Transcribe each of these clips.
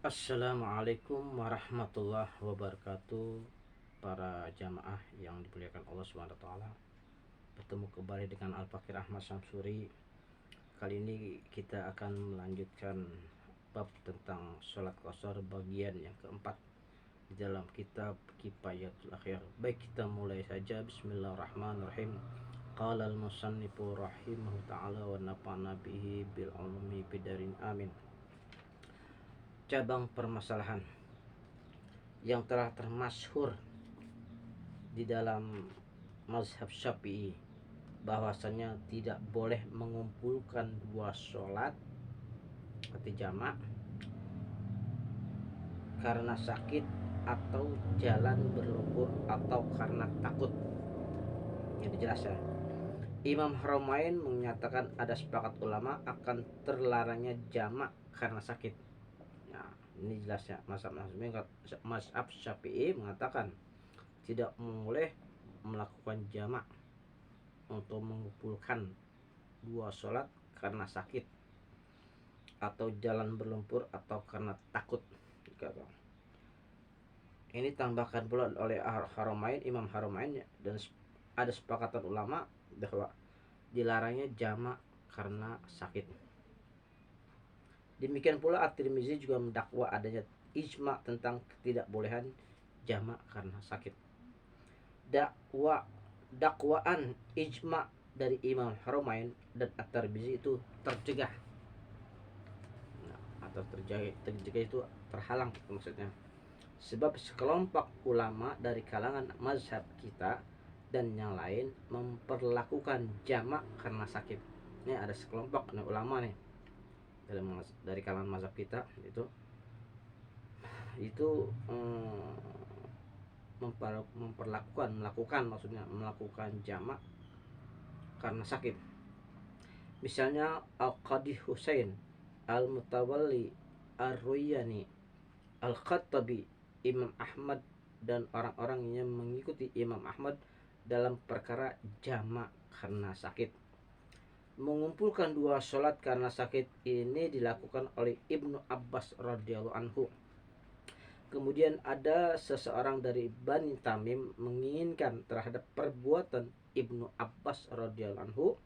Assalamualaikum warahmatullahi wabarakatuh. Para jamaah yang dimuliakan Allah SWT, bertemu kembali dengan Al-Fakir Ahmad Syamsuri. Kali ini kita akan melanjutkan bab tentang sholat qasar bagian yang keempat di dalam kitab Kifayatul Akhir. Baik, kita mulai saja. Bismillahirrahmanirrahim. Qala al-musannifu rahimahu ta'ala wa nafa'na bihi bil ulumi bidarin amin. Cabang permasalahan yang telah termasyhur di dalam mazhab Syafi'i bahwasanya tidak boleh mengumpulkan dua sholat seperti jamak karena sakit atau jalan berlumpur atau karena takut. Ini jelas ya. Imam Haramain menyatakan ada sepakat ulama akan terlarangnya jamak karena sakit. Nah, ini jelas ya. Mazhab Syafi'i mengatakan tidak boleh melakukan jamak untuk mengumpulkan dua sholat karena sakit atau jalan berlumpur atau karena takut. Ini tambahkan pula oleh Imam Haramain, dan ada sepakatan ulama bahwa dilarangnya jamak karena sakit. Demikian pula At-Tirmizi juga mendakwa adanya ijma tentang ketidakbolehan jamak karena sakit. Dakwaan ijma dari Imam Haramain dan At-Tirmizi itu tercegah. Atau tercegah itu terhalang maksudnya. Sebab sekelompok ulama dari kalangan mazhab kita dan yang lain memperlakukan jamak karena sakit. Ini ada sekelompok ulama nih dari kalangan mazhab kita itu melakukan jamak karena sakit. Misalnya Al-Qadi Husain, Al-Mutawalli, Ar-Ruyani, Al-Khattabi, Imam Ahmad, dan orang-orang yang mengikuti Imam Ahmad dalam perkara jamak karena sakit. Mengumpulkan dua sholat karena sakit ini dilakukan oleh Ibnu Abbas radhiyallahu anhu. Kemudian ada seseorang dari Bani Tamim menginginkan terhadap perbuatan Ibnu Abbas radhiyallahu anhu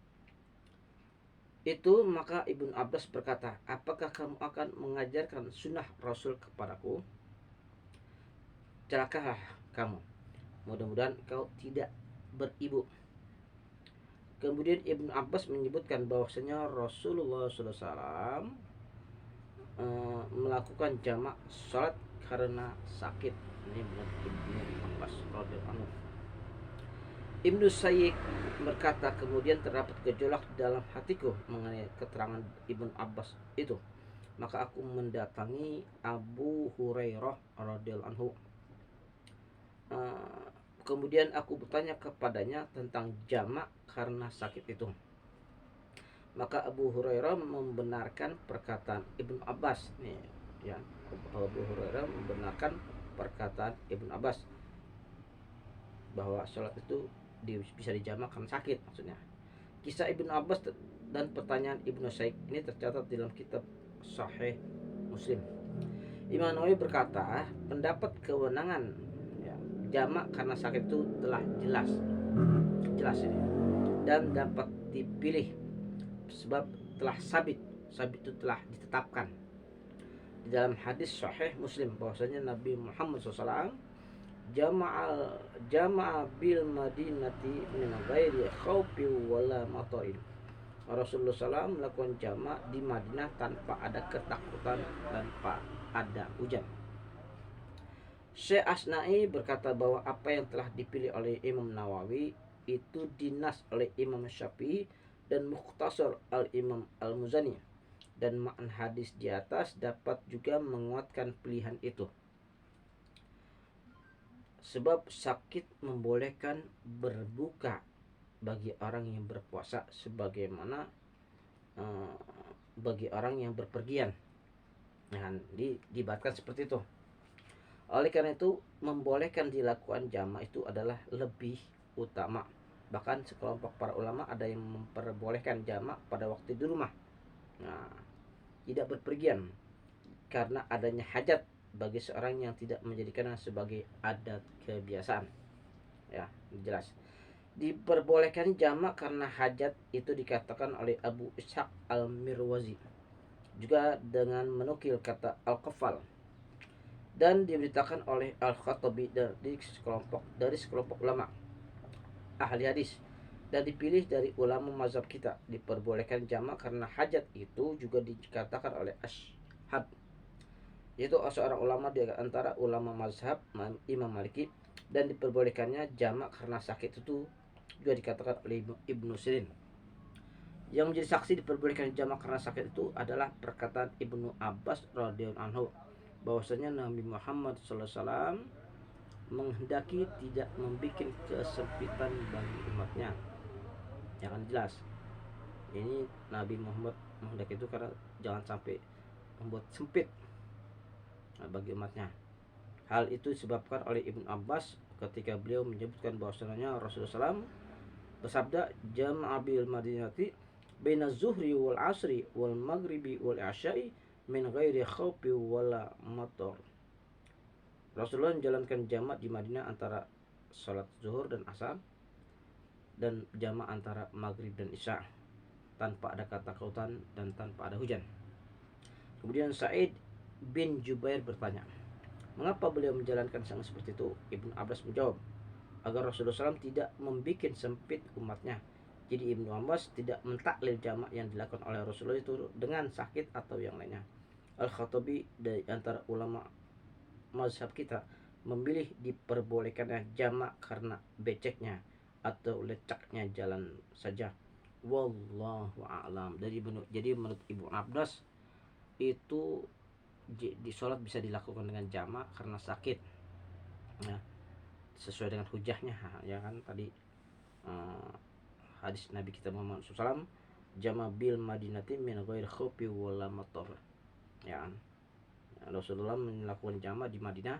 itu, maka Ibnu Abbas berkata, apakah kamu akan mengajarkan sunnah Rasul kepadaku? Celakalah kamu, mudah-mudahan kau tidak beribu. Kemudian Ibnu Abbas menyebutkan bahwasanya Rasulullah SAW melakukan jamak sholat karena sakit. Ini menurut Ibnu Abbas radhiyallahu anhu. Ibnu Sayyid berkata, kemudian terdapat gejolak dalam hatiku mengenai keterangan Ibnu Abbas itu. Maka aku mendatangi Abu Hurairah radhiyallahu anhu. Kemudian aku bertanya kepadanya tentang jamak karena sakit itu. Maka Abu Hurairah membenarkan perkataan Ibnu Abbas. Nih, ya, Abu Hurairah membenarkan perkataan Ibnu Abbas bahwa sholat itu bisa dijamak karena sakit maksudnya. Kisah Ibnu Abbas dan pertanyaan Ibnu Sa'id ini tercatat dalam kitab Sahih Muslim. Imam Nawawi berkata, pendapat kewenangan jamak karena sakit itu telah jelas ini dan dapat dipilih sebab telah sabit itu telah ditetapkan di dalam hadis Sahih Muslim bahwasanya Nabi Muhammad SAW jama'a bil madinati min ghairi khaufi wala matarin. Rasulullah SAW melakukan jamak di Madinah tanpa ada ketakutan, tanpa ada hujan. Syekh Asna'i berkata bahwa apa yang telah dipilih oleh Imam Nawawi itu dinas oleh Imam Syafi'i dan Mukhtasar al-Imam al-Muzani, dan makna hadis di atas dapat juga menguatkan pilihan itu. Sebab sakit membolehkan berbuka bagi orang yang berpuasa sebagaimana bagi orang yang berpergian. Nah, dibatkan seperti itu. Oleh karena itu, membolehkan dilakukan jamak itu adalah lebih utama. Bahkan sekelompok para ulama ada yang memperbolehkan jamak pada waktu di rumah. Nah, tidak berpergian. karena adanya hajat bagi seorang yang tidak menjadikannya sebagai adat kebiasaan. Ya, jelas. Diperbolehkan jamak karena hajat itu dikatakan oleh Abu Ishaq Al-Mirwazi juga dengan menukil kata al-qafal, dan diberitakan oleh Al-Khattabi dari sekelompok ulama ahli hadis, dan dipilih dari ulama mazhab kita. Diperbolehkan jamak karena hajat itu juga dikatakan oleh Ashab, yaitu seorang ulama di antara ulama mazhab Imam Maliki, dan diperbolehkannya jamak karena sakit itu juga dikatakan oleh Ibnu Sirin. Yang menjadi saksi diperbolehkan jamak karena sakit itu adalah perkataan Ibnu Abbas radhiyallahu anhu bahwasanya Nabi Muhammad SAW menghendaki tidak membuat kesempitan bagi umatnya. Ya kan, jelas. Ini Nabi Muhammad menghendaki itu karena jangan sampai membuat sempit bagi umatnya. Hal itu disebabkan oleh Ibnu Abbas ketika beliau menyebutkan bahwasanya Rasulullah SAW bersabda, jama'a bil madinati baina zuhri wal asri wal maghribi wal isya'i min ghairi khawfi wala matar. Rasulullah menjalankan jamak di Madinah antara salat zuhur dan asar, dan jamak antara maghrib dan isya tanpa ada ketakutan dan tanpa ada hujan. Kemudian Sa'id bin Jubair bertanya, mengapa beliau menjalankan sangat seperti itu? Ibnu Abbas menjawab, agar Rasulullah SAW tidak membuat sempit umatnya. Jadi Ibnu Abbas tidak mentaklil jamak yang dilakukan oleh Rasulullah itu dengan sakit atau yang lainnya. Al-Khattabi dari antara ulama mazhab kita memilih diperbolehkannya jamak karena beceknya atau lecaknya jalan saja. Wallahu a'lam. Jadi menurut Ibnu Abbas itu di sholat bisa dilakukan dengan jamak karena sakit, ya, sesuai dengan hujahnya, ya kan tadi hadis Nabi kita Muhammad SAW, jama bil madinati min ghairi khawfi wala matar, ya kan. Rasulullah melakukan jama di Madinah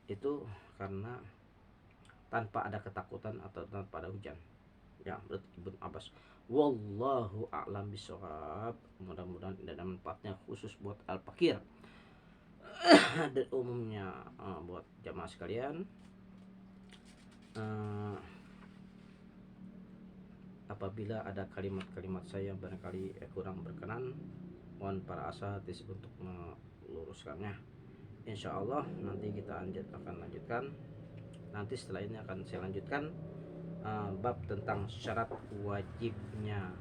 itu karena tanpa ada ketakutan atau tanpa ada hujan, ya, menurut Ibnu Abbas. Wallahu a'lam bishawab. Mudah-mudahan ada manfaatnya khusus buat al-fakir dan umumnya buat jamaah sekalian. Apabila ada kalimat-kalimat saya yang barangkali kurang berkenan, mohon para asatidz untuk meluruskannya. Insya Allah nanti kita akan lanjutkan. Nanti setelah ini akan saya lanjutkan bab tentang syarat wajibnya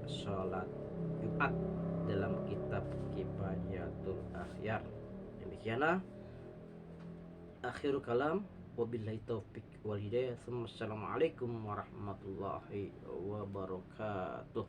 sholat Jumat dalam kitab Kifayatul Akhyar. Demikianlah akhirul kalam, wabillahi taufik wal hidayah. Assalamualaikum warahmatullahi wabarakatuh.